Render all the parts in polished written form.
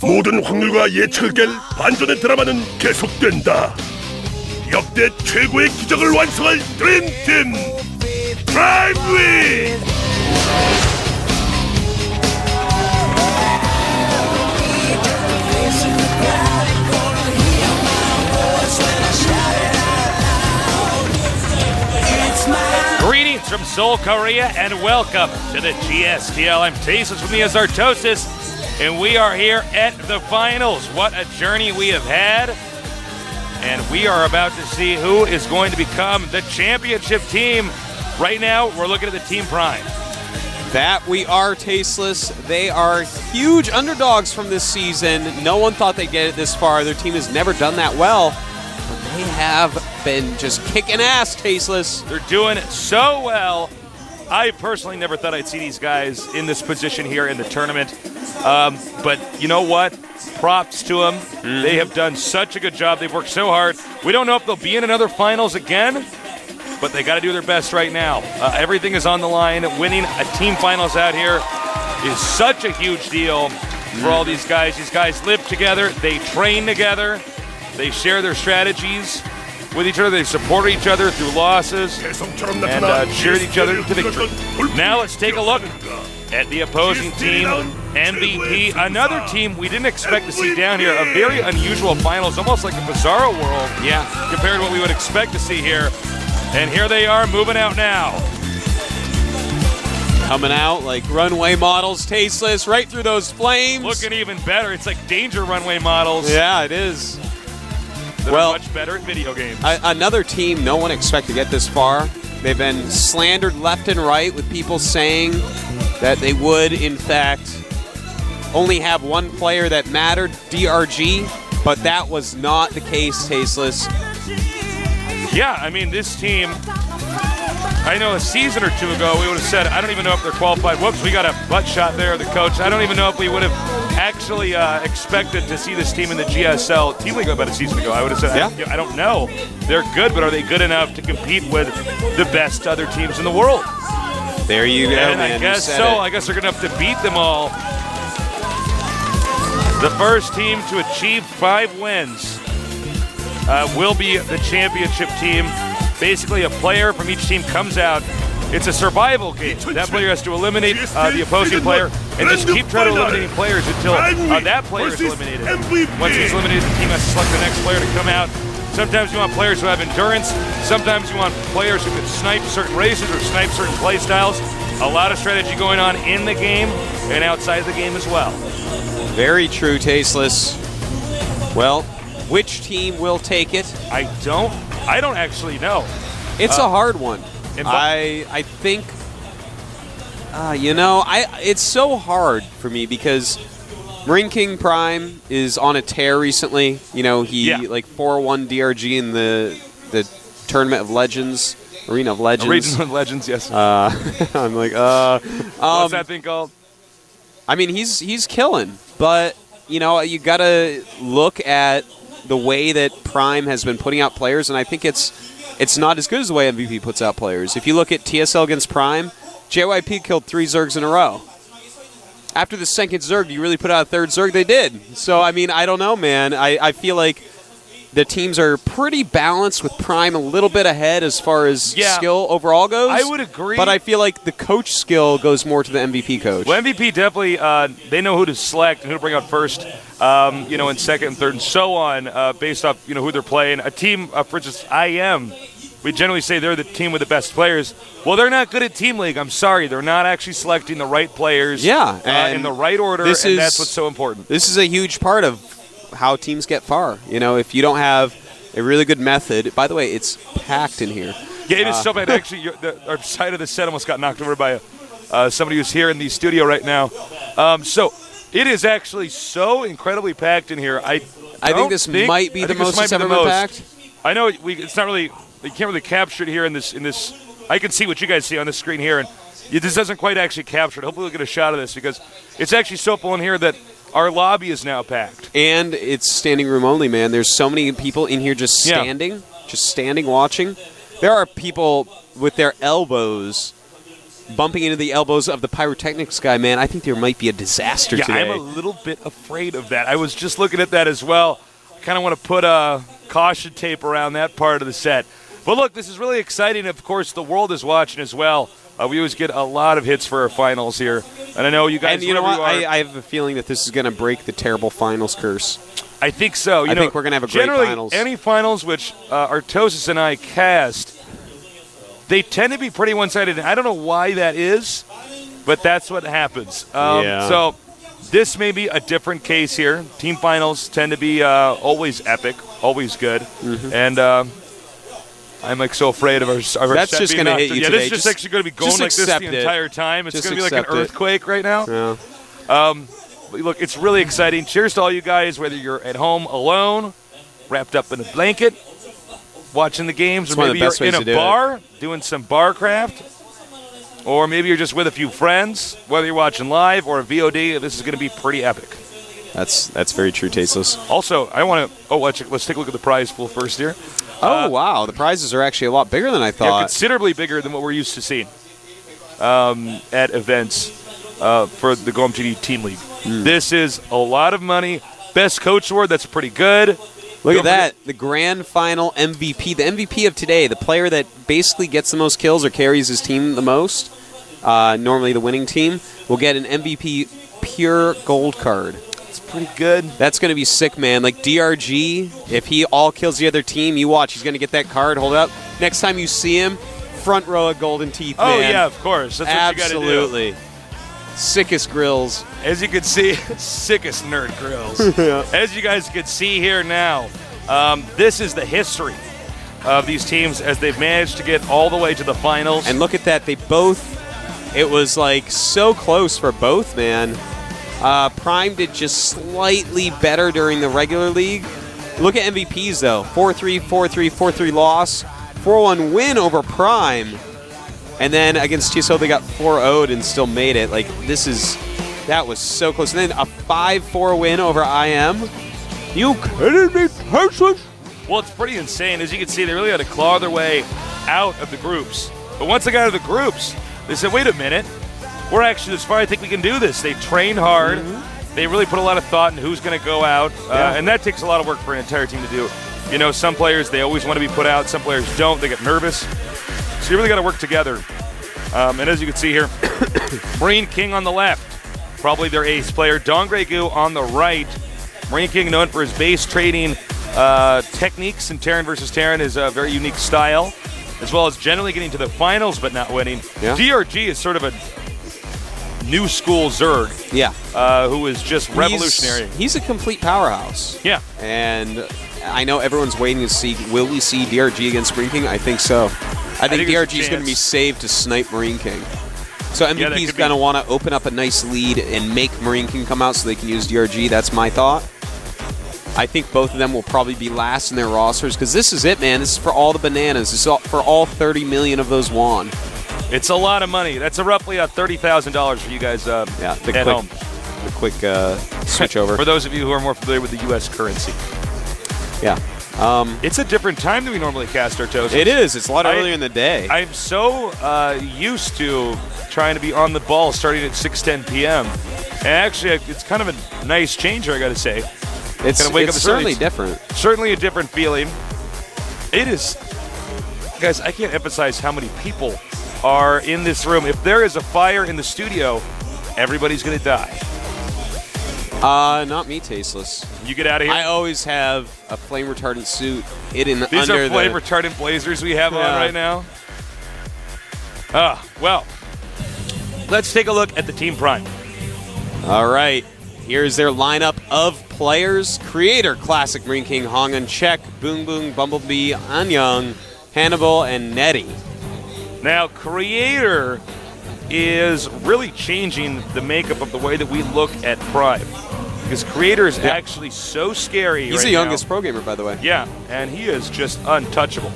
모든 확률과 예측을 깰 반전의 드라마는 계속된다. 역대 최고의 기적을 완성할 드림팀 드라이브 윈! Greetings from Seoul, Korea, and welcome to the GSTL. I'm Tasteless, with me as Artosis, and we are here at the finals. What a journey we have had, and we are about to see who is going to become the championship team. Right now, we're looking at the Team Prime. That we are, Tasteless. They are huge underdogs from this season. No one thought they'd get it this far. Their team has never done that well. They have been just kicking ass, Tasteless. They're doing so well. I personally never thought I'd see these guys in this position here in the tournament. But you know what? Props to them. They have done such a good job. They've worked so hard. We don't know if they'll be in another finals again, but they got to do their best right now. Everything is on the line. Winning a team finals out here is such a huge deal for all these guys. These guys live together. They train together. They share their strategies with each other. They support each other through losses and cheer each other to victory. Now let's take a look at the opposing team, MVP. Another team we didn't expect to see down here. A very unusual finals, almost like a Bizarro world. Yeah. Compared to what we would expect to see here. And here they are moving out now. Coming out like runway models, Tasteless, right through those flames. Looking even better. It's like danger runway models. Yeah, it is. Well, much better at video games. Another team no one expected to get this far. They've been slandered left and right with people saying that they would, in fact, only have one player that mattered, DRG, but that was not the case, Tasteless. Yeah, I mean, this team, I know a season or two ago we would have said, I don't even know if they're qualified. Whoops, we got a butt shot there, the coach. I don't even know if we would have actually expected to see this team in the GSL Team League about a season ago. I would have said, yeah. I don't know. They're good, but are they good enough to compete with the best other teams in the world? There you go, and man. I guess so. I guess they're going to have to beat them all. The first team to achieve 5 wins will be the championship team. Basically, a player from each team comes out. It's a survival game. That player has to eliminate the opposing player and just keep trying to eliminate players until that player is eliminated. Once he's eliminated, the team has to select the next player to come out. Sometimes you want players who have endurance. Sometimes you want players who can snipe certain races or snipe certain play styles. A lot of strategy going on in the game and outside the game as well. Very true, Tasteless. Well, which team will take it? I don't actually know. It's a hard one. I think, it's so hard for me because Marine King Prime is on a tear recently. You know, he like 4-1 DRG in the Tournament of Legends, Arena of Legends. Arena of Legends, yes. I'm like, what's that thing called? I mean, he's killing, but you know, you gotta look at the way that Prime has been putting out players, and I think it's not as good as the way MVP puts out players. If you look at TSL against Prime, JYP killed 3 Zergs in a row. After the second Zerg, you really put out a third Zerg? They did. So, I mean, I don't know, man. I feel like the teams are pretty balanced with Prime a little bit ahead as far as skill overall goes. I would agree. But I feel like the coach skill goes more to the MVP coach. Well, MVP definitely, they know who to select and who to bring out first, in second and third and so on, based off, who they're playing. A team, for instance, IM, we generally say they're the team with the best players. Well, they're not good at Team League. I'm sorry. They're not actually selecting the right players in the right order, and that's what's so important. This is a huge part of how teams get far. You know, if you don't have a really good method. By the way, it's packed in here. Yeah, it is so bad. Actually, our side of the set almost got knocked over by somebody who's here in the studio right now. So it is actually so incredibly packed in here. I think this might be the most it's ever been packed. I know it's not really. You can't really capture it here in this. I can see what you guys see on the screen here, and this doesn't quite actually capture it. Hopefully we'll get a shot of this because it's actually so full in here that our lobby is now packed. And it's standing room only, man. There's so many people in here just standing watching. There are people with their elbows bumping into the elbows of the pyrotechnics guy, man, I think there might be a disaster today. I'm a little bit afraid of that. I was just looking at that as well. I kind of want to put a caution tape around that part of the set. But look, this is really exciting. Of course, the world is watching as well. We always get a lot of hits for our finals here. And I know you guys, and you know what? I have a feeling that this is going to break the terrible finals curse. I think so. I think we're going to have a great finals. Any finals which Artosis and I cast, they tend to be pretty one-sided. I don't know why that is, but that's what happens. So this may be a different case here. Team finals tend to be always epic, always good. And I'm like so afraid of our That's set just being going to hit you yeah, today. This is just actually going to be going like this the entire time. It's going to be like an earthquake right now. Yeah. Look, it's really exciting. Cheers to all you guys, whether you're at home alone, wrapped up in a blanket, watching the games, or maybe you're in a bar doing some barcraft, or maybe you're just with a few friends, whether you're watching live or a VOD, this is going to be pretty epic. That's very true, Tasteless. Also, I want to let's take a look at the prize pool first here. Oh, wow. The prizes are actually a lot bigger than I thought. Yeah, considerably bigger than what we're used to seeing at events for the GOMTV Team League. This is a lot of money. Best Coach Award, that's pretty good. Look at that. The grand final MVP. The MVP of today, the player that basically gets the most kills or carries his team the most, normally the winning team, will get an MVP pure gold card. Pretty good. That's going to be sick, man. Like DRG, if he all kills the other team, you watch. He's going to get that card. Hold up. Next time you see him, front row of golden teeth, man. Oh, yeah, of course. That's Absolutely. what you got to do. Sickest grills. As you can see, sickest nerd grills. As you guys can see here now, this is the history of these teams as they've managed to get all the way to the finals. And look at that. They both, it was like so close for both, man. Prime did just slightly better during the regular league. Look at MVPs, though. 4-3, 4-3, 4-3 loss. 4-1 win over Prime. And then against TSO, they got 4-0'd and still made it. Like, that was so close. And then a 5-4 win over IM. You kidding me, Tasteless? Well, it's pretty insane. As you can see, they really had to claw their way out of the groups. But once they got out of the groups, they said, wait a minute. We're actually this far. I think we can do this. They trained hard. They really put a lot of thought in who's going to go out. And that takes a lot of work for an entire team to do. You know, some players, they always want to be put out. Some players don't. They get nervous. So you really got to work together. And as you can see here, Marine King on the left, probably their ace player. Dongregu on the right. Marine King, known for his base trading techniques in Terran versus Terran, is a very unique style, as well as generally getting to the finals but not winning. Yeah. DRG is sort of a new school Zerg, who is just revolutionary. He's a complete powerhouse. Yeah. And I know everyone's waiting to see, will we see DRG against Marine King? I think so. I think DRG is going to be saved to snipe Marine King. So MVP is going to want to open up a nice lead and make Marine King come out so they can use DRG. That's my thought. I think both of them will probably be last in their rosters because this is it, man. This is for all the bananas. This is for all 30 million of those won. It's a lot of money. That's roughly $30,000 for you guys at home. The quick switch over. For those of you who are more familiar with the U.S. currency. Yeah. It's a different time than we normally cast our toes. It is. It's a lot earlier in the day. I'm so used to trying to be on the ball starting at 6:10 p.m. And actually, it's kind of a nice change here, I got to say. It's certainly different. Certainly a different feeling. It is. Guys, I can't emphasize how many people are in this room. If there is a fire in the studio, everybody's going to die. Not me, Tasteless. You get out of here. I always have a flame retardant suit. These are flame retardant blazers we have on right now. Well, let's take a look at the Team Prime. All right. Here's their lineup of players. Creator, Classic, Marine King, Hongan, Check, Boong Boong, Bumblebee, Anyang, Hannibal, and Nettie. Now, Creator is really changing the makeup of the way that we look at Prime. Because Creator is actually so scary. He's the youngest pro gamer, by the way. Yeah, and he is just untouchable.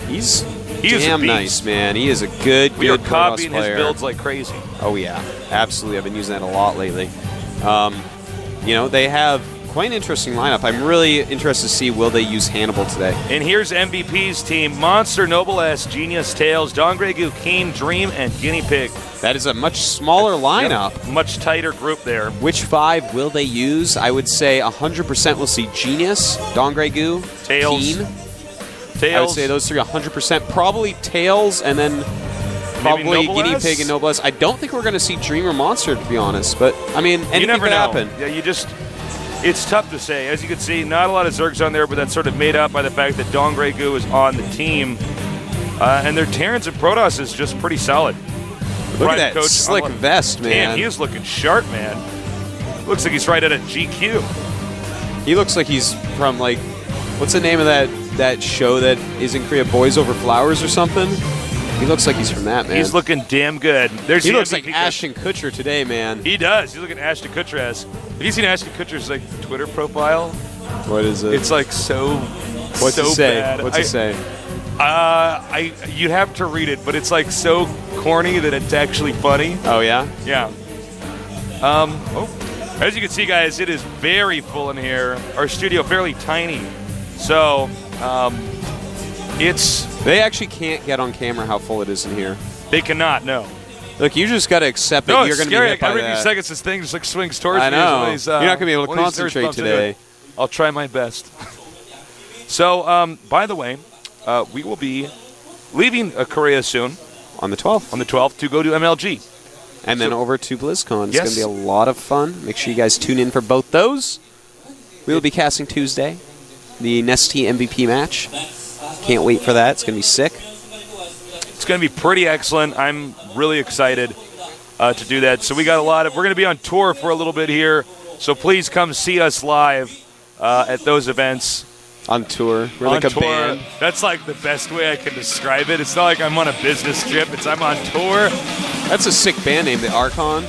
He's damn nice, man. He is a good We are copying his builds like crazy. Oh, yeah. Absolutely. I've been using that a lot lately. You know, they have quite an interesting lineup. I'm really interested to see will they use Hannibal today. And here's MVP's team. Monster, Noble S, Genius, Tails, Don Gregu, Keen, Dream, and Guinea Pig. That is a much smaller lineup. Yep. Much tighter group there. Which 5 will they use? I would say 100% we'll see Genius, Don Gregu, Tails. Keen. Tails. I would say those 3 100%. Probably Tails, and then probably Guinea Pig and Noblesse. I don't think we're going to see Dream or Monster, to be honest. But, I mean, anything could happen. Yeah, it's tough to say. As you can see, not a lot of Zergs on there, but that's sort of made up by the fact that Don Gregu is on the team. And their Terrans and Protoss is just pretty solid. Look at that slick vest, man. Damn, he is looking sharp, man. Looks like he's right at a GQ. He looks like he's from, like, what's the name of that show that is in Korea, Boys Over Flowers or something? He looks like he's from that, man. He's looking damn good. He looks like Ashton Kutcher today, man. He does. He's looking Ashton Kutcher-esque. Have you seen Ashton Kutcher's like Twitter profile? What is it? It's like so What's it say? bad. What's it say? You'd have to read it, but it's like so corny that it's actually funny. Oh, yeah? Yeah. As you can see, guys, it is very full in here. Our studio fairly tiny. So, They actually can't get on camera how full it is in here. They cannot, no. Look, you just got to accept that you're going to be hit by every that. few seconds, this thing just like swings towards me. I know. You're not going to be able to concentrate today. I'll try my best. So, by the way, we will be leaving Korea soon. On the 12th. On the 12th to go to MLG. And then over to BlizzCon. It's Yes. going to be a lot of fun. Make sure you guys tune in for both those. We will be casting Tuesday, the Nestea MVP match. Can't wait for that. It's going to be sick. It's going to be pretty excellent. I'm really excited to do that. So we got we're going to be on tour for a little bit here. So please come see us live at those events. On tour. We're like a band. That's like the best way I can describe it. It's not like I'm on a business trip. I'm on tour. That's a sick band name, the Archon.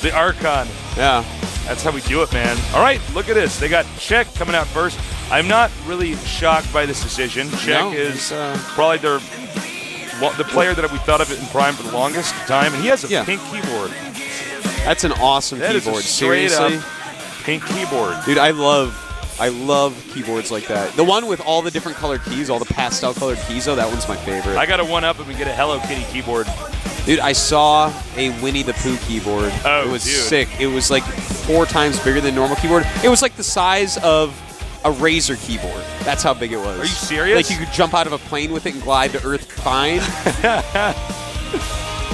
The Archon. Yeah. That's how we do it, man. All right, look at this. They got Czech coming out first. I'm not really shocked by this decision. Czech is probably the player that we thought of it in Prime for the longest time, and he has a pink keyboard. That's an awesome That keyboard. is a straight Seriously, up pink keyboard. dude, I love keyboards like that. The one with all the different colored keys, all the pastel colored keys, though, that one's my favorite. I got to one-up him and get a Hello Kitty keyboard. Dude, I saw a Winnie the Pooh keyboard. Oh, it was dude. sick. It was like 4 times bigger than normal keyboard. It was like the size of a Razer keyboard. That's how big it was. Are you serious? Like you could jump out of a plane with it and glide to Earth fine.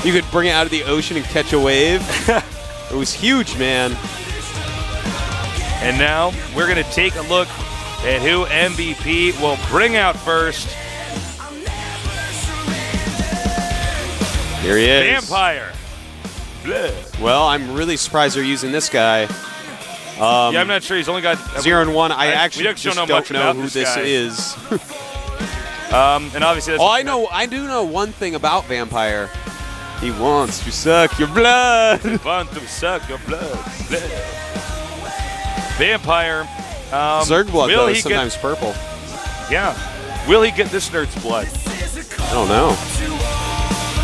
You could bring it out of the ocean and catch a wave. It was huge, man. And now we're going to take a look at who MVP will bring out first. Here he is. Vampire. Bleh. Well, I'm really surprised they're using this guy. Yeah, I'm not sure. He's only got 0 and 1. I we actually don't just know don't much know about who this this guy. is. And obviously, that's I do know one thing about Vampire. He wants to suck your blood. Want to suck your blood. Bleh. Vampire. Zerg blood, will though, he is sometimes purple. Yeah. Will he get this nerd's blood? I don't know.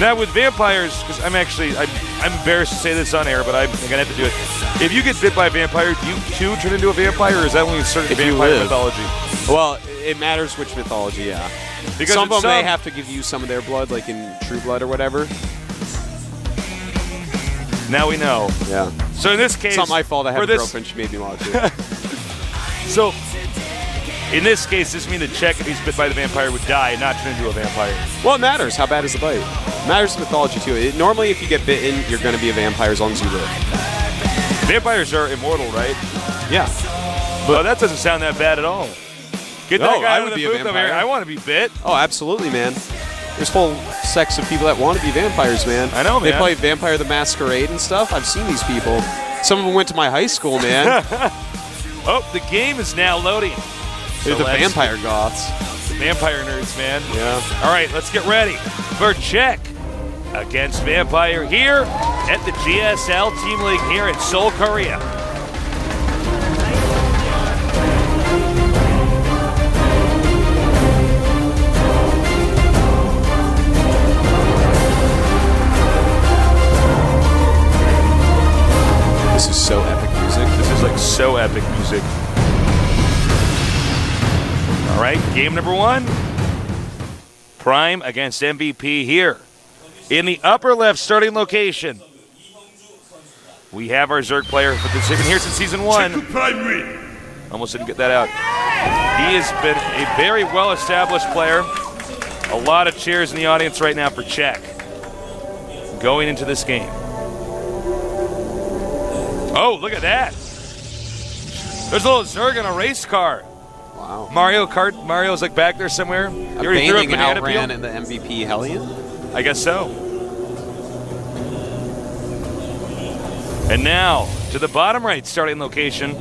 Now with vampires, because I'm embarrassed to say this on air, but I'm gonna have to do it. If you get bit by a vampire, do you too turn into a vampire, or is that only a certain vampire mythology? Well, it matters which mythology, yeah. Because some of them may have to give you some of their blood, like in True Blood or whatever. Now we know. Yeah. So in this case, It's not my fault I have a girlfriend. She made me watch it. So in this case, this means that Czech, if he's bit by the vampire, would die and not turn into a vampire. Well, it matters. How bad is the bite? It matters the mythology, too. Normally, if you get bitten, you're going to be a vampire as long as you live. Vampires are immortal, right? Yeah. But that doesn't sound that bad at all. Get that guy out of the booth over here. I want to be bit. Oh, absolutely, man. There's whole sects of people that want to be vampires, man. I know, man. They play Vampire the Masquerade and stuff. I've seen these people. Some of them went to my high school, man. Oh, the game is now loading. They're the vampire goths. Vampire nerds, man. Yeah. All right, let's get ready for Czech against Vampire here at the GSL Team League here in Seoul, Korea. This is so epic music. This is like so epic music. All right, game number 1. Prime against MVP here. In the upper left starting location, we have our Zerg player for this. He's been here since Season 1. Almost didn't get that out. He has been a very well-established player. A lot of cheers in the audience right now for Czech going into this game. Oh, look at that. There's a little Zerg on a race car. Wow. Mario Kart. Mario's like back there somewhere. You already threw a banana outran peel? in the MVP Hellion? I guess so. And now, to the bottom right starting location,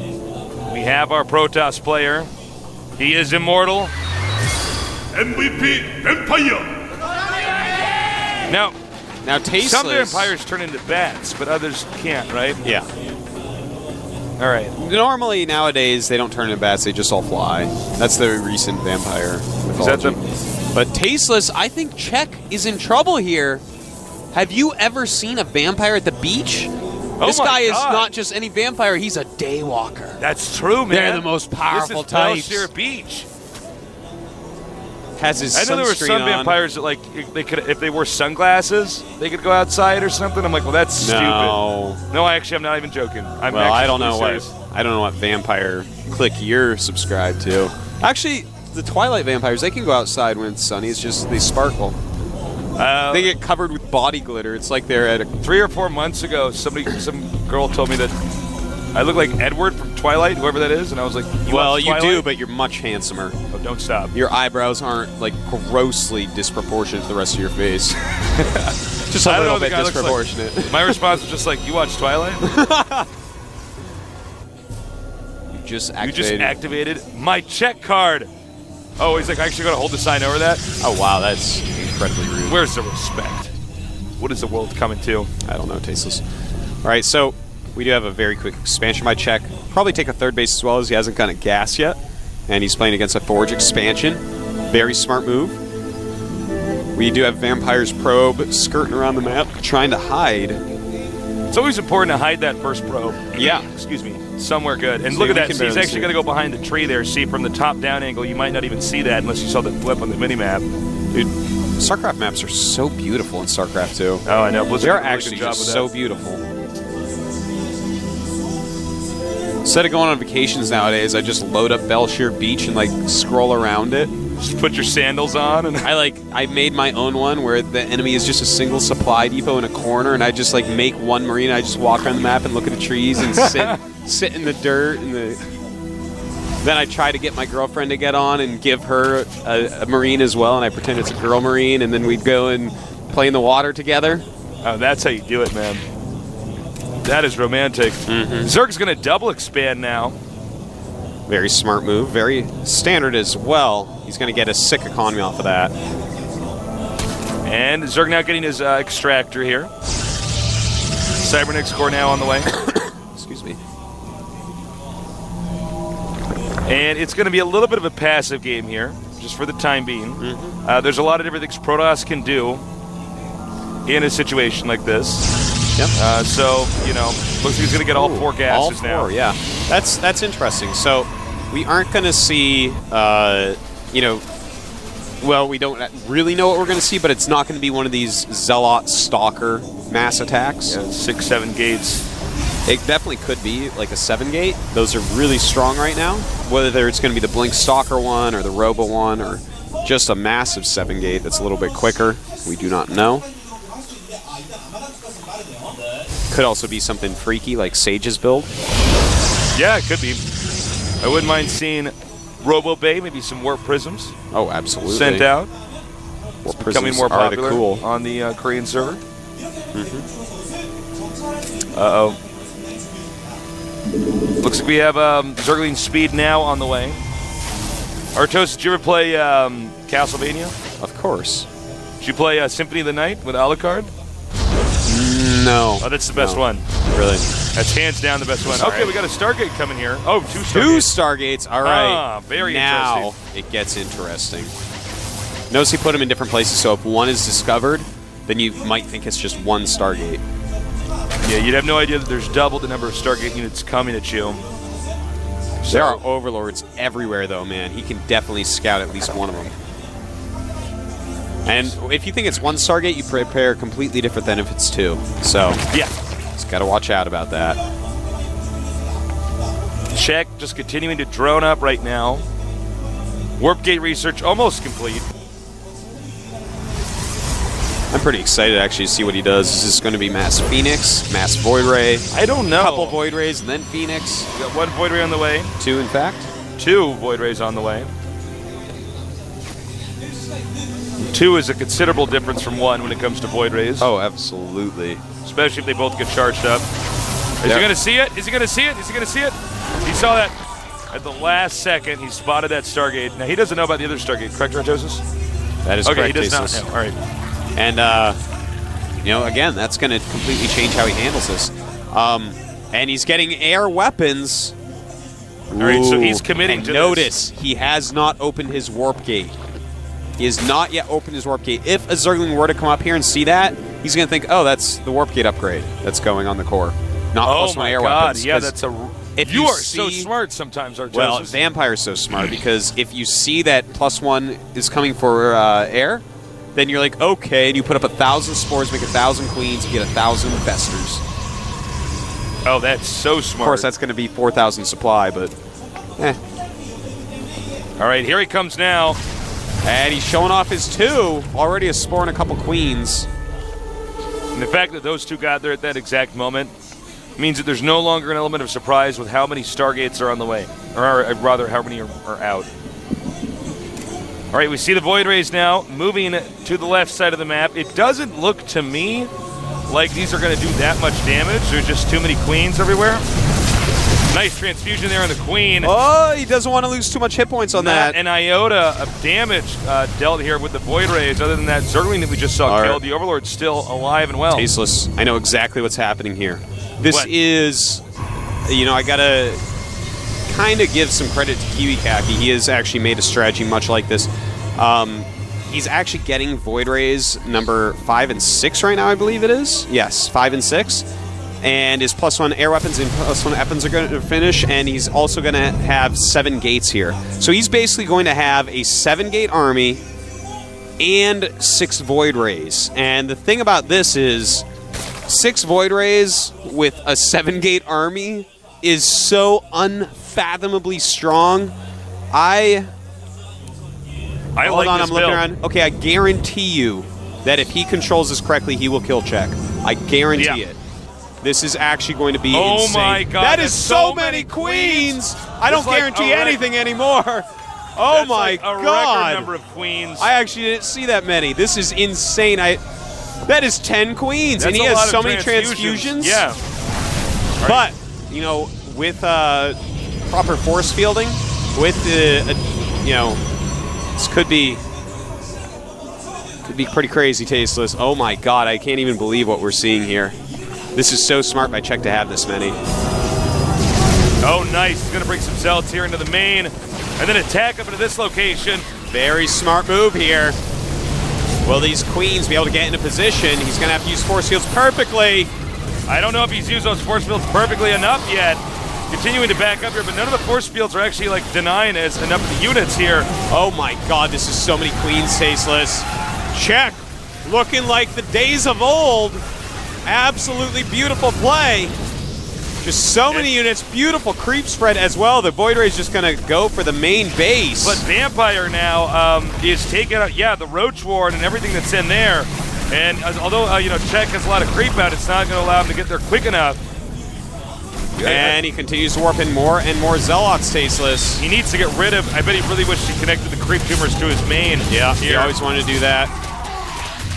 we have our Protoss player. He is immortal. MVP Vampire. Now Tasteless. some vampires turn into bats, but others can't, right? Yeah. All right. Normally, nowadays, they don't turn into bats, they just all fly. That's the recent vampire mythology. But Tasteless, I think Czech is in trouble here. Have you ever seen a vampire at the beach? This guy is not just any vampire, he's a daywalker. That's true, man. They're the most powerful types. This is Beach. Has his I know there were some vampires that, like, they could, if they wore sunglasses, they could go outside or something. I'm like, well, that's stupid. No, I'm not even joking. I don't know what vampire clique you're subscribed to. Actually, the Twilight vampires, they can go outside when it's sunny. It's just they sparkle. They get covered with body glitter. It's like they're at 3 or 4 months ago, some girl told me that I look like Edward from Twilight, whoever that is, and I was like, you do, but you're much handsomer. Oh, don't stop. Your eyebrows aren't like grossly disproportionate to the rest of your face. Just a little bit disproportionate. Like, my response was just like, you watch Twilight? You just activated my check card. Oh, he's like, I actually got to hold the sign over that? Oh, wow, that's incredibly rude. Where's the respect? What is the world coming to? I don't know, Tasteless. All right, so we do have a very quick expansion by Czech. Probably take a third base as well, as he hasn't gotten a gas yet. And he's playing against a Forge expansion. Very smart move. We do have Vampire's Probe skirting around the map, trying to hide. It's always important to hide that first probe. Yeah. Excuse me. Somewhere good. And look at that. So he's actually going to go behind the tree there. See, from the top-down angle, you might not even see that unless you saw the flip on the mini-map. Dude, StarCraft maps are so beautiful in StarCraft 2. Oh, I know. They're actually just so beautiful. Instead of going on vacations nowadays, I just load up Belshire Beach and like scroll around it. Just put your sandals on, and I made my own one where the enemy is just a single supply depot in a corner, and I just like make one marine. I just walk around the map and look at the trees and sit in the dirt and Then I try to get my girlfriend to get on and give her a marine as well, and I pretend it's a girl marine, and then we'd go and play in the water together. Oh, that's how you do it, man. That is romantic. Zerg's going to double expand now. Very smart move. Very standard as well. He's going to get a sick economy off of that. And Zerg now getting his extractor here. Cybernetics core now on the way. Excuse me. And it's going to be a little bit of a passive game here, just for the time being. There's a lot of different things Protoss can do in a situation like this. Yep. So, you know, looks like he's going to get all 4 gases now. All 4, yeah. That's interesting. So we aren't going to see, you know, well, we don't really know what we're going to see, but it's not going to be one of these Zealot Stalker mass attacks. Yeah, 6, 7 gates. It definitely could be like a 7-gate. Those are really strong right now. Whether it's going to be the Blink Stalker one or the Robo one or just a massive 7-gate that's a little bit quicker, we do not know. Could also be something freaky like Sage's build. Yeah, it could be. I wouldn't mind seeing Robo Bay, maybe some Warp Prisms. Oh, absolutely. Sent out. Warp Becoming more popular on the Korean server. Uh-oh. Looks like we have Zergling Speed now on the way. Artos, did you ever play Castlevania? Of course. Did you play Symphony of the Night with Alucard? No. Oh, that's the best one. Really? That's hands down the best one. Okay, we got a Stargate coming here. Oh, 2 Stargates. 2 Stargates. All right. Very now interesting. It gets interesting. Notice he put them in different places, so if one is discovered, then you might think it's just 1 Stargate. Yeah, you'd have no idea that there's double the number of Stargate units coming at you. There are overlords everywhere, though, man. He can definitely scout at least one of them. And if you think it's one Stargate, you prepare completely different than if it's two. So, yeah. Just got to watch out about that. Check just continuing to drone up right now. Warp gate research almost complete. I'm pretty excited actually to see what he does. Is this going to be Mass Phoenix, Mass Void Ray? I don't know. A couple Void Rays and then Phoenix. We got one Void Ray on the way. Two, in fact. Two Void Rays on the way. Two is a considerable difference from one when it comes to Void Rays. Oh, absolutely. Especially if they both get charged up. Is he going to see it? Is he going to see it? Is he going to see it? He saw that at the last second. He spotted that Stargate. Now, he doesn't know about the other Stargate, correct, Ratosis? That is okay, correct, he does Asus. not know. All right. And, you know, again, that's going to completely change how he handles this. And he's getting air weapons. All right, so he's committing to notice, he has not opened his warp gate. He has not yet opened his warp gate. If a Zergling were to come up here and see that, he's going to think, oh, that's the warp gate upgrade that's going on the core. Not plus my air weapons. Yeah, that's a... If you are so smart sometimes, Artosis. Well, Vampire's so smart because if you see that +1 is coming for air, then you're like, okay, and you put up 1,000 spores, make 1,000 queens, you get 1,000 festers. Oh, that's so smart. Of course, that's going to be 4,000 supply, but eh. All right, here he comes now. And he's showing off his 2. Already a spore and a couple queens. And the fact that those two got there at that exact moment means that there's no longer an element of surprise with how many Stargates are on the way. Or rather, how many are out. All right, we see the Void Rays now moving to the left side of the map. It doesn't look to me like these are going to do that much damage. There's just too many queens everywhere. Nice transfusion there on the queen. Oh, he doesn't want to lose too much hit points on that. An iota of damage dealt here with the Void Rays. Other than that Zergling that we just saw killed, the Overlord's still alive and well. Tasteless. I know exactly what's happening here. This is, you know, I got to kind of give some credit to Kiwi Khaki. He has actually made a strategy much like this. He's actually getting Void Rays number 5 and 6 right now, I believe it is. Yes, 5 and 6. And his +1 air weapons and +1 weapons are going to finish, and he's also going to have 7 gates here. So he's basically going to have a 7-gate army and 6 Void Rays. And the thing about this is 6 Void Rays with a 7-gate army is so unfathomably strong. Hold like on, this I'm looking build. around. Okay, I guarantee you that if he controls this correctly, he will kill check. I guarantee it. This is actually going to be insane. Oh my god. That is so many queens! I don't guarantee anything anymore. Oh my god. A record number of queens. I actually didn't see that many. This is insane. That is 10 queens, and he has so many transfusions. Yeah. But, you know, with proper force fielding, with you know, this could be pretty crazy, Tasteless. Oh my god, I can't even believe what we're seeing here. This is so smart by Czech to have this many. Oh, nice. He's going to bring some Zealots here into the main, and then attack up into this location. Very smart move here. Will these queens be able to get into position? He's going to have to use force fields perfectly. I don't know if he's used those force fields perfectly enough yet. Continuing to back up here, but none of the force fields are actually like denying us enough of the units here. Oh my god, this is so many queens, Tasteless. Czech, looking like the days of old. Absolutely beautiful play. Just so many units. Beautiful creep spread as well. The Void Ray is just going to go for the main base. But Vampire now is taking out, the Roach Ward and everything that's in there. And although, you know, Czech has a lot of creep out, it's not going to allow him to get there quick enough. And he continues to warp in more and more Zealots, Tasteless. He needs to get rid of, I bet he really wished he connected the creep tumors to his main. Yeah, he always wanted to do that.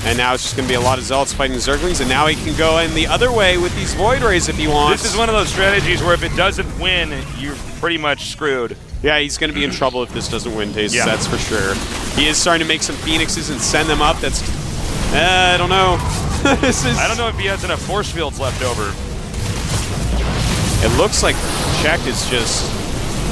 And now it's just going to be a lot of Zealots fighting the Zerglings, and now he can go in the other way with these Void Rays if he wants. This is one of those strategies where if it doesn't win, you're pretty much screwed. Yeah, he's going to be in trouble if this doesn't win, Tasteless, that's for sure. He is starting to make some Phoenixes and send them up. That's, I don't know. I don't know if he has enough force fields left over. It looks like Czech is just,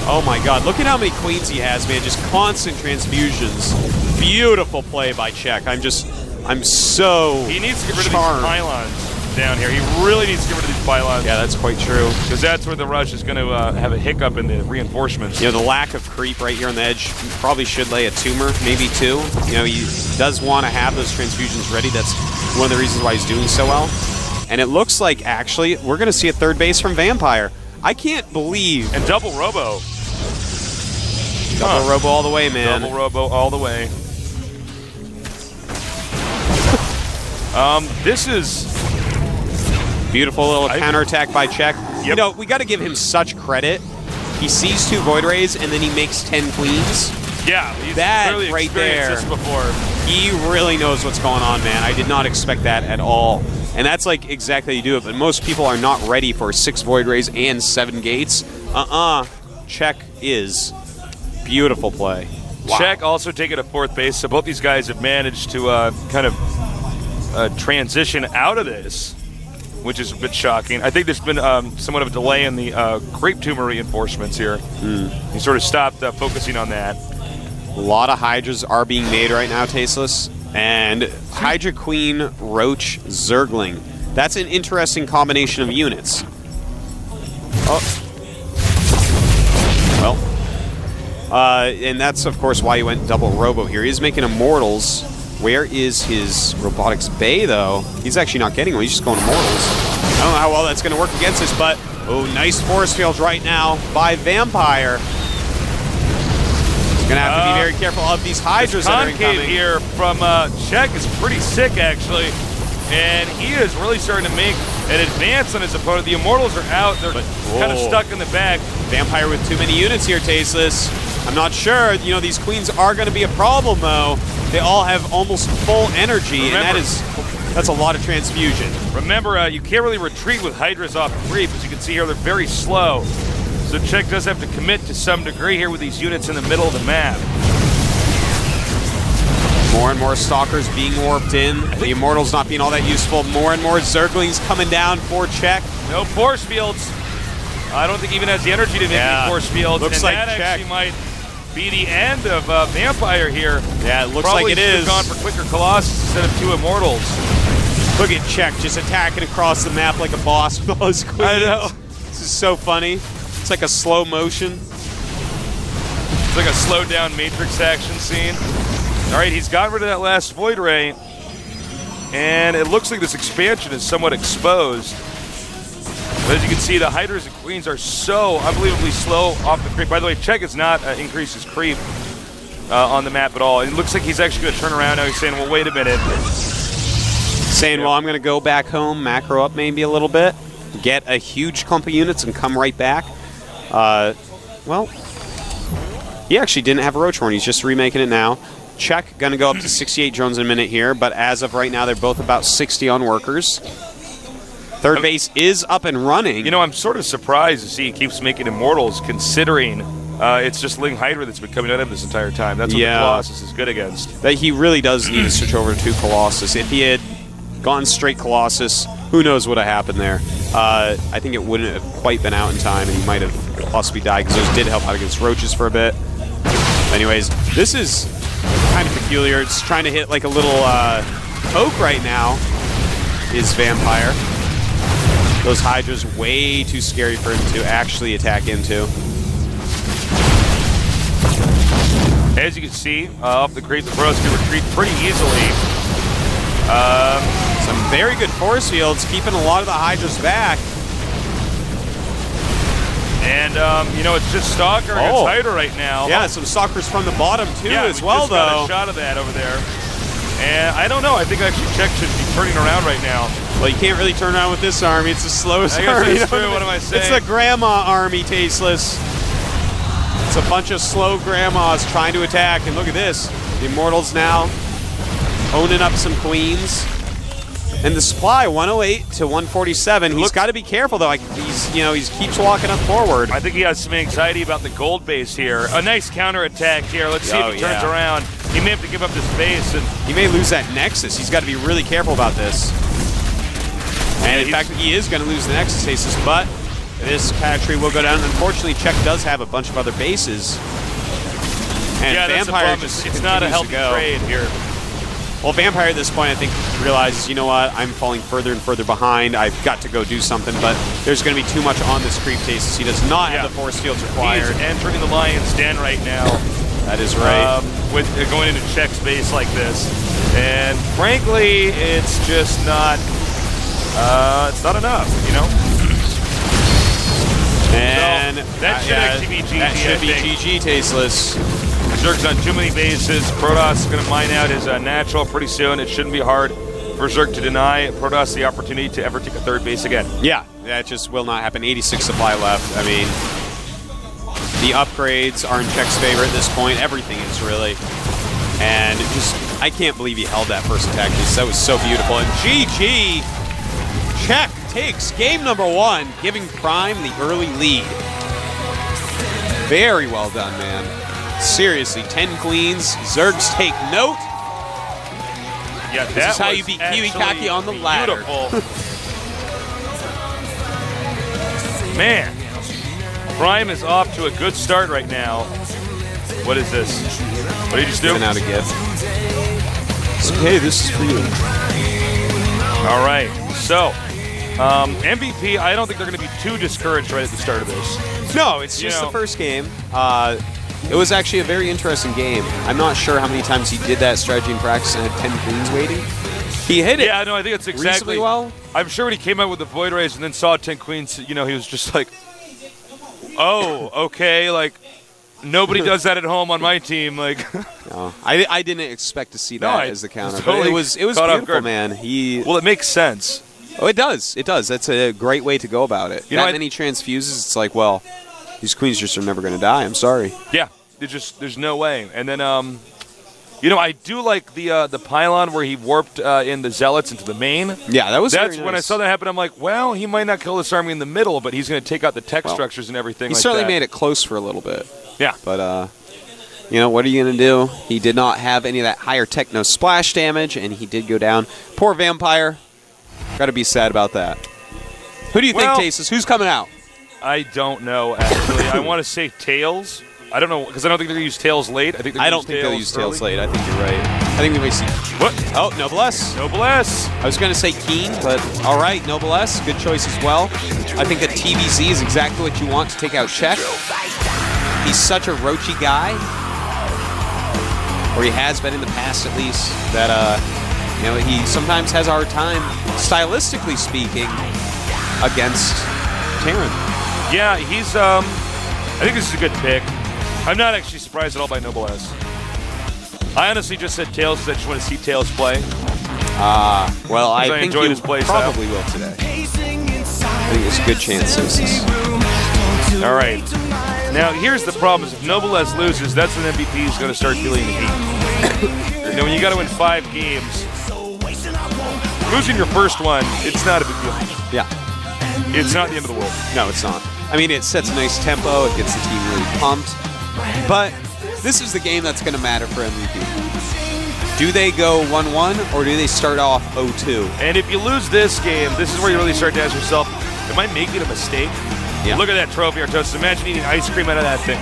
oh my god, look at how many queens he has, man. Just constant transfusions. Beautiful play by Czech. I'm so He needs to get rid charmed. of these pylons. down here. He really needs to get rid of these pylons. Yeah, that's quite true. Because that's where the rush is going to have a hiccup in the reinforcements. You know, the lack of creep right here on the edge probably should lay a tumor, maybe 2. You know, he does want to have those transfusions ready. That's one of the reasons why he's doing so well. And it looks like, actually, we're going to see a third base from Vampire. I can't believe. And double robo. Double robo all the way, man. Double robo all the way. This is beautiful little counterattack by Czech. Yep. You know, we got to give him such credit. He sees 2 Void Rays and then he makes 10 Queens. Yeah, he's that clearly right there. This before. He really knows what's going on, man. I did not expect that at all. And that's like exactly how you do it. But most people are not ready for 6 Void Rays and 7 gates. Czech is. Beautiful play. Wow. Czech also taking a 4th base. So both these guys have managed to kind of transition out of this, which is a bit shocking. I think there's been somewhat of a delay in the creep tumor reinforcements here. He sort of stopped focusing on that. A lot of Hydras are being made right now, Tasteless. And Hydra Queen, Roach, Zergling. That's an interesting combination of units. Oh. Well. And that's, of course, why he went double robo here. He's making Immortals. Where is his Robotics Bay, though? He's actually not getting one. He's just going Immortals. I don't know how well that's going to work against us, but oh, nice force field right now by Vampire. He's going to have to be very careful of these Hydras that are incoming. Concave here from Czech is pretty sick, actually. And he is really starting to make an advance on his opponent. The Immortals are out. They're kind of stuck in the back. Vampire with too many units here, Tasteless. I'm not sure. You know, these Queens are going to be a problem, though. They all have almost full energy, and that's a lot of transfusion. Remember, you can't really retreat with Hydras off creep. As you can see here, they're very slow. So Czech does have to commit to some degree here with these units in the middle of the map. More and more Stalkers being warped in. The Immortals not being all that useful. More and more Zerglings coming down for Czech. No force fields. I don't think he even has the energy to make any force fields. Looks and like that Czech actually might be the end of Vampire here. Yeah, it looks Probably like it is. Gone for quicker Colossus instead of 2 Immortals. Look at Czech just attacking across the map like a boss with all his Queens. I know. This is so funny. It's like a slow motion. It's like a slowed down Matrix action scene. All right, he's got rid of that last Void Ray. And it looks like this expansion is somewhat exposed. But as you can see, the Hydras and Queens are so unbelievably slow off the creep. By the way, Czech has not increased his creep on the map at all. And it looks like he's actually going to turn around now. He's saying, well, wait a minute. Saying, well, I'm going to go back home, macro up maybe a little bit, get a huge clump of units, and come right back. Well, he actually didn't have a Roach Horn. He's just remaking it now. Czech going to go up to 68 drones in a minute here, but as of right now, they're both about 60 on workers. Third base is up and running. You know, I'm sort of surprised to see he keeps making Immortals, considering it's just Ling Hydra that's been coming out of this entire time. That's what the Colossus is good against. That he really does need to switch over to Colossus. If he had gone straight Colossus, who knows what would have happened there. I think it wouldn't have quite been out in time, and he might have possibly died, because those did help out against Roaches for a bit. Anyways, this is kind of peculiar. It's trying to hit like a little poke right now, is Vampire. Those Hydras way too scary for him to actually attack into. As you can see, off the creep, the Burrows can retreat pretty easily. Some very good force fields, keeping a lot of the Hydras back. And, you know, it's just Stalker against Hydra right now. Yeah, some Stalkers from the bottom, too, as well, though. Got a shot of that over there. And I don't know. I think actually Czech should be turning around right now. Well, you can't really turn around with this army. It's the slowest army. I guess that's true. What am I saying? It's the grandma army, Tasteless. It's a bunch of slow grandmas trying to attack. And look at this. The Immortals now owning up some Queens. And the supply, 108 to 147. He's got to be careful, though. He keeps walking up forward. I think he has some anxiety about the gold base here. A nice counterattack here. Let's see if he turns around. He may have to give up this base. And he may lose that Nexus. He's got to be really careful about this. And in fact, he is going to lose the Nexus Aces, but this Tree will go down. Unfortunately, Czech does have a bunch of other bases. And yeah, Vampire it's not a healthy trade here. Well, Vampire at this point, I think, realizes, you know what, I'm falling further and further behind. I've got to go do something, but there's going to be too much on this creep Tasteless. He does not have the force fields required. He's entering the lion's den right now. That is right. With going into check space like this. And frankly, it's just not, it's not enough, you know? And so that should actually be GG. That should be GG, Tasteless. Zerg's on too many bases. Protoss is going to mine out his natural pretty soon. It shouldn't be hard for Zerg to deny Protoss the opportunity to ever take a third base again. Yeah, that just will not happen. 86 supply left. I mean, the upgrades are in Czech's favor at this point. Everything is really. And just, I can't believe he held that first attack. That was so beautiful. And GG, Czech takes game number 1, giving Prime the early lead. Very well done, man. Seriously, 10 queens. Zergs take note. Yeah, this is how you beat Kiwi Kaki on the ladder. Man, Prime is off to a good start right now. What is this? What did you just do? Giving out a gift. So, hey, this is for you. All right, so MVP, I don't think they're going to be too discouraged right at the start of this. No, it's just the first game. It was actually a very interesting game. I'm not sure how many times he did that strategy in practice and had 10 queens waiting. He hit it. Yeah, no, I think it's exactly well. I'm sure when he came out with the Void Rays and then saw 10 queens, you know, he was just like, oh, okay, like, nobody does that at home on my team. Like, no, I didn't expect to see that as the counter. Totally it was beautiful, man. Well, it makes sense. Oh, it does. It does. That's a great way to go about it. That many transfuses, it's like, well, these queens just are never going to die. I'm sorry. Yeah, there's no way. And then, you know, I do like the pylon where he warped in the zealots into the main. Yeah, that was. That's very when nice. I saw that happen. I'm like, well, he might not kill this army in the middle, but he's going to take out the tech structures and everything. He like certainly that. made it close for a little bit. Yeah, but you know, what are you going to do? He did not have any of that higher techno splash damage, and he did go down. Poor Vampire. Got to be sad about that. Who do you think, Tasteless? Who's coming out? I don't know, actually. I want to say Tails. I don't know, because I don't think they're going to use Tails late. I don't think they'll use Tails late. I think you're right. I think we may see... What? Oh, Noblesse. Noblesse. I was going to say Keen, but all right, Noblesse. Good choice as well. I think that TVZ is exactly what you want to take out Czech. He's such a roachy guy, or he has been in the past at least, that you know, he sometimes has a hard time, stylistically speaking, against Terran. Yeah, he's, I think this is a good pick. I'm not actually surprised at all by Noblesse. I honestly just said Tails because I just want to see Tails play. Well, I think enjoyed his play probably will today. I think there's a good chance. All right. Now, here's the problem, is if Noblesse loses, that's when MVP is going to start feeling the heat. You know, when you got to win 5 games, losing your first one, it's not a big deal. Yeah. It's not the end of the world. No, it's not. I mean, it sets a nice tempo. It gets the team really pumped. But this is the game that's going to matter for MVP. Do they go 1-1, or do they start off 0-2? And if you lose this game, this is where you really start to ask yourself, am I making a mistake? Yeah. Look at that trophy, Artosis. Imagine eating ice cream out of that thing.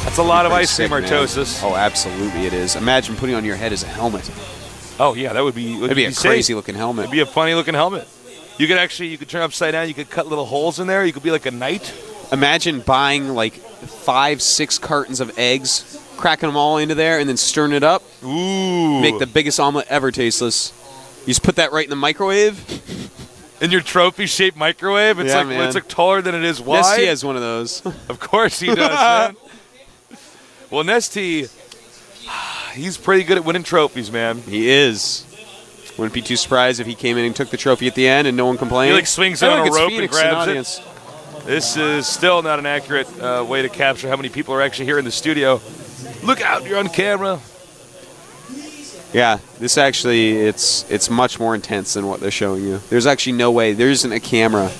That's a lot of ice cream, Artosis. Oh, absolutely it is. Imagine putting on your head as a helmet. Oh, yeah, that would be... It'd be a crazy-looking helmet. It'd be a funny-looking helmet. You could turn upside down. You could cut little holes in there. You could be like a knight. Imagine buying like 5-6 cartons of eggs, cracking them all into there, and then stirring it up. Ooh. Make the biggest omelet ever, Tasteless. You just put that right in the microwave. In your trophy-shaped microwave? It's it's like taller than it is wide. Nesty has one of those. Of course he does, man. Well, Nesty, he's pretty good at winning trophies, man. He is. Wouldn't be too surprised if he came in and took the trophy at the end and no one complained. He like swings on a rope and grabs it. This is still not an accurate way to capture how many people are actually here in the studio. Look out, you're on camera. Yeah, this actually, it's much more intense than what they're showing you. There's actually no way. There isn't a camera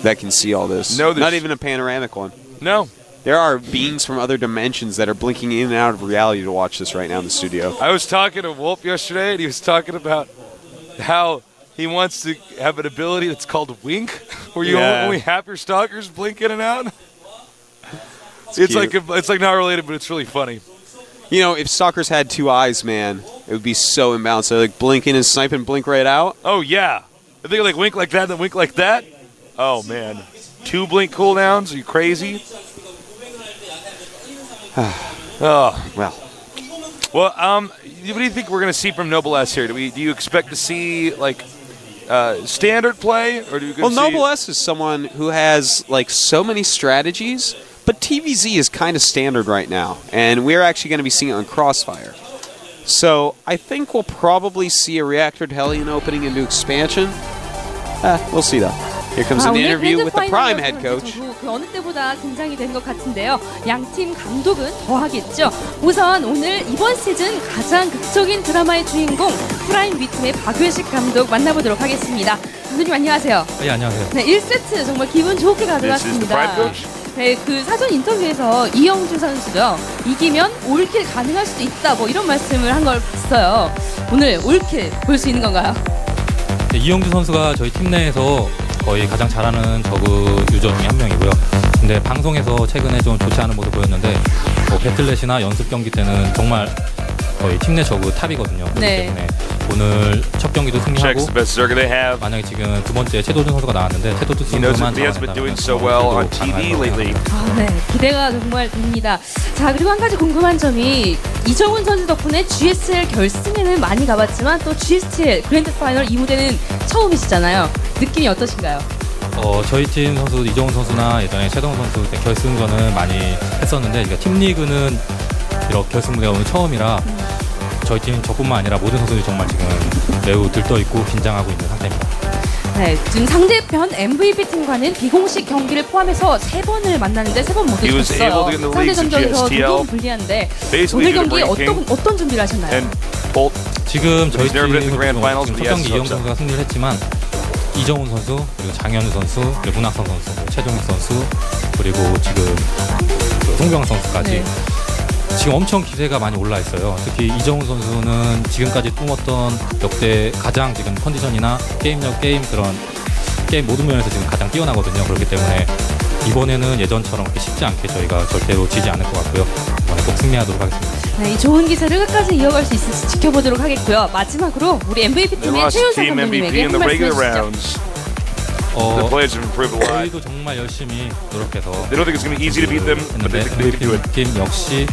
that can see all this. No, not even a panoramic one. No. There are beings from other dimensions that are blinking in and out of reality to watch this right now in the studio. I was talking to Wolf yesterday, and he was talking about how he wants to have an ability that's called Wink, where you only have your stalkers blink in and out. It's like not related, but it's really funny. You know, if stalkers had two eyes, man, it would be so imbalanced. They're like blinking and sniping, blink right out. Oh, yeah. If they like wink like that, then wink like that. Oh, man. 2 blink cooldowns? Are you crazy? Oh. Well, what do you think we're going to see from Noble S here? Do you expect to see, like, standard play? Or do you well, Noble S is someone who has, like, so many strategies, but TVZ is kind of standard right now, and we're actually going to be seeing it on Crossfire. So I think we'll probably see a Reactored Hellion opening into expansion. We'll see though. Here comes an interview with the Prime head coach. 그 어느 때보다 긴장이 되는 것 같은데요. 양팀 감독은 더 하겠죠. 우선 오늘 이번 시즌 가장 극적인 드라마의 주인공 프라임 B팀의 박외식 감독 만나보도록 하겠습니다. 감독님 안녕하세요. 네, 안녕하세요. 네, 1세트 정말 기분 좋게 가져갔습니다. 네, 그 사전 인터뷰에서 이영주 선수도 이기면 올킬 가능할 수도 있다 뭐 이런 말씀을 한 걸 봤어요. 오늘 올킬 볼 수 있는 건가요? 네, 이영주 선수가 저희 팀 내에서 거의 가장 잘하는 저그 유저 중에 한 명이고요. 근데 방송에서 최근에 좀 좋지 않은 모습 보였는데 배틀넷이나 연습 경기 때는 정말 거의 팀 내 저그 탑이거든요. 그렇기 때문에 오늘 첫 경기도 승리하고 만약에 지금 두 번째 최도준 선수가 나왔는데 최도준 선수만 잘한다면 네, 기대가 정말 됩니다. 자, 그리고 한 가지 궁금한 점이 이정훈 선수 덕분에 GSTL 결승에는 많이 가봤지만 또 GSTL 그랜드 파이널 이 무대는 처음이시잖아요. 느낌이 어떠신가요? 저희 팀 선수 이정훈 선수나 예전에 최동훈 선수 결승전은 많이 했었는데 그러니까 팀 리그는 이렇게 결승 무대가 오늘 처음이라 저희 팀 저뿐만 아니라 모든 선수들이 정말 지금 매우 들떠있고 긴장하고 있는 상태입니다. 네, 지금 상대편 MVP 팀과는 비공식 경기를 포함해서 3번을 만났는데 3번 모두 졌어요. 상대 전적에서 조금 불리한데 오늘 경기 어떤 준비를 하셨나요? 지금 저희 팀은 첫 경기 이영훈 선수가 승리를 했지만 이정훈 선수, 그리고 장현우 선수, 그리고 문학성 선수, 최종익 선수, 그리고 지금 송병 선수까지 네. 지금 엄청 기세가 많이 올라 있어요. 특히 이정훈 선수는 지금까지 뿜었던 역대 가장 지금 컨디션이나 게임력, 그런 게임 모든 면에서 지금 가장 뛰어나거든요. 그렇기 때문에 이번에는 예전처럼 그렇게 쉽지 않게 저희가 절대로 지지 않을 것 같고요. 이번에 꼭 승리하도록 하겠습니다. 네, 이 좋은 기세를 끝까지 이어갈 수 있을지 지켜보도록 하겠고요. 마지막으로 우리 MVP팀의 최윤석 감독님에게 한 말씀 해주시죠. 저희도 정말 열심히 노력해서 했는데 팀 역시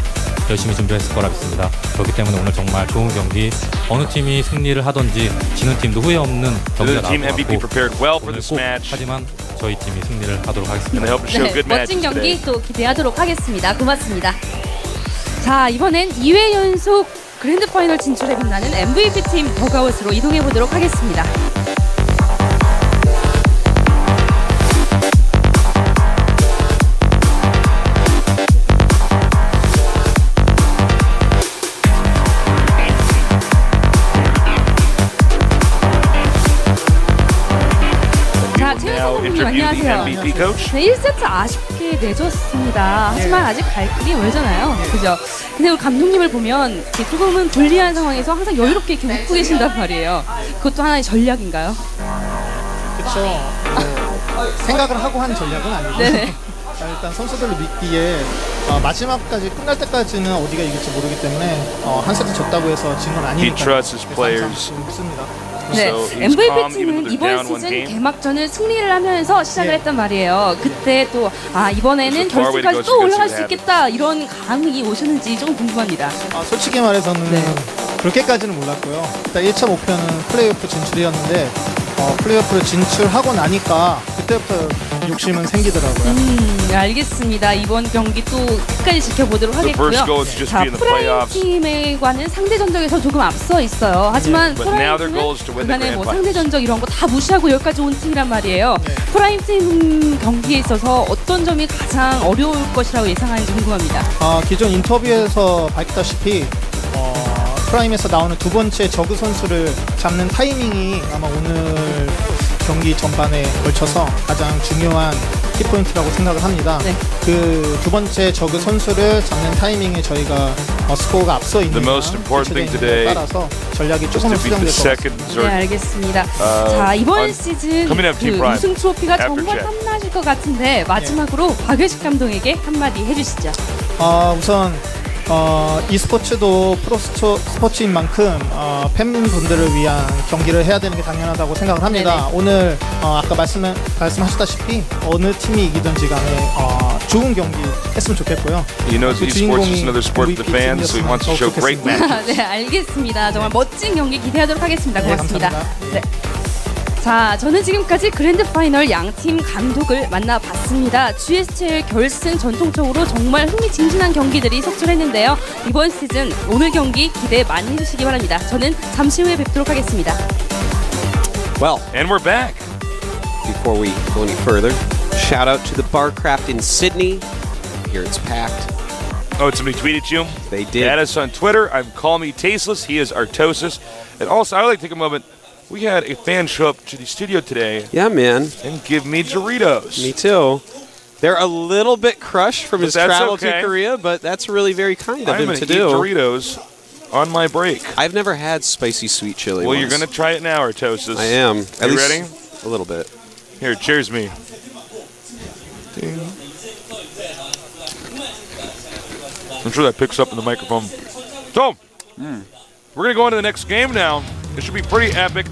열심히 준비했을 거라 믿습니다. 그렇기 때문에 오늘 정말 좋은 경기, 어느 팀이 승리를 하든지 지는 팀도 후회 없는 경기가 나올 것 같고 오늘 꼭 하지만 저희 팀이 승리를 하도록 하겠습니다. 네, 멋진 경기 또 기대하도록 하겠습니다. 고맙습니다. 자, 이번엔 2회 연속 그랜드 파이널 진출에 빛나는 MVP팀 더가웃으로 이동해보도록 하겠습니다. 안녕하세요. 네, 1세트 아쉽게 내줬습니다. 하지만 아직 갈 길이 멀잖아요. 그죠? 근데 우리 감독님을 보면 조금은 불리한 상황에서 항상 여유롭게 이렇게 웃고 계신단 말이에요. 그것도 하나의 전략인가요? 그렇죠. 생각을 하고 한 전략은 아니고 자, 일단 선수들을 믿기에 마지막까지 끝날 때까지는 어디가 이길지 모르기 때문에 한 세트 졌다고 해서 진 건 아니니까 믿습니다. 네, MVP팀은 이번 시즌 개막전을 승리를 하면서 시작을 했단 말이에요. 그때 또 이번에는 결승까지 또 올라갈 수 있겠다 이런 감이 오셨는지 좀 궁금합니다. 솔직히 말해서는 그렇게까지는 몰랐고요. 일단 1차 목표는 플레이오프 진출이었는데 플레이오프를 진출하고 나니까 그때부터 욕심은 생기더라고요. 알겠습니다. 이번 경기 또 끝까지 지켜보도록 하겠고요. 자, 프라임 팀과는 상대 전적에서 조금 앞서 있어요. 하지만 프라임 팀은 그간의 뭐 상대 전적 이런 거 다 무시하고 여기까지 온 팀이란 말이에요. 프라임 팀 경기에 있어서 어떤 점이 가장 어려울 것이라고 예상하는지 궁금합니다. 기존 인터뷰에서 밝혔다시피 프라임에서 나오는 두 번째 저그 선수를 잡는 타이밍이 아마 오늘 경기 전반에 걸쳐서 가장 중요한 키포인트라고 생각을 합니다. 네. 그 두 번째 저그 선수를 잡는 타이밍에 저희가 스코어가 앞서 있는 것에 따라서 전략이 조금은 수정될 것 같습니다. 네, 알겠습니다. 자, 이번 시즌 그 우승 트로피가 정말 탐나실 것 같은데 마지막으로 박외식 감독에게 한마디 해주시죠. 우선 e스포츠도 프로 스포츠인 만큼 팬분들을 위한 경기를 해야 되는 게 당연하다고 생각을 합니다. 네네. 오늘 아까 말씀하셨다시피 어느 팀이 이기든지 간에 좋은 경기 했으면 좋겠고요. He knows esports is another sport for the fans, so he wants to show great matches. 네, 알겠습니다. 정말 멋진 경기 기대하도록 하겠습니다. 고맙습니다. 네, 감사합니다. 네. 자, 저는 지금까지 그랜드 파이널 양팀 감독을 만나봤습니다. GSTL 결승 전통적으로 정말 흥미진진한 경기들이 속출했는데요. 이번 시즌 오늘 경기 기대 많이 해주시기 바랍니다. 저는 잠시 후에 뵙도록 하겠습니다. Well, And we're back. before we go any further, shout out to the Barcraft in Sydney. Here it's packed. Oh, somebody tweeted you? They did. Add us on Twitter. I'm Call Me Tasteless. He is Artosis. And also, I would like to take a moment. We had a fan show up to the studio today Yeah, man. and give me Doritos. Me too. They're a little bit crushed from his that's travel okay. to Korea, but that's really very kind of I'm him going to to eat do. Doritos on my break. I've never had spicy sweet chili. Well, once. you're going to try it now, Artosis. I am. At You least ready? A little bit. Here, cheers me. I'm sure that picks up in the microphone. So, we're going to go on to the next game now. It should be pretty epic.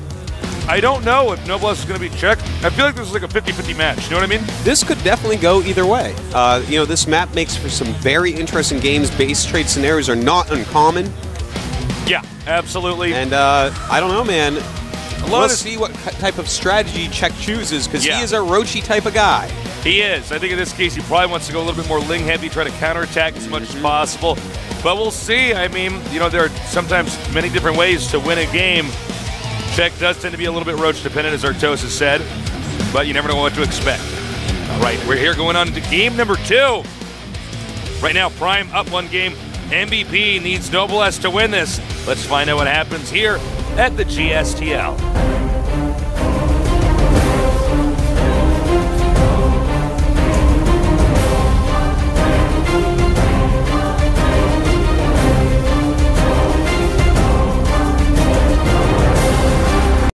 I don't know if Noblesse is going to be Czech. I feel like this is like a 50-50 match. You know what I mean? This could definitely go either way. This map makes for some very interesting games. Base trade scenarios are not uncommon. Yeah, absolutely. And I don't know, man. We'll of see what type of strategy Czech chooses, because Yeah. he is a Rochi type of guy. He is. I think in this case, he probably wants to go a little bit more Ling heavy, try to counterattack as much as possible. But we'll see. I mean, there are sometimes many different ways to win a game. Czech does tend to be a little bit roach dependent, as Artosis said, but you never know what to expect. All right, we're here going on to game number 2. Right now, Prime up 1 game. MVP needs Noblesse to win this. Let's find out what happens here at the GSTL.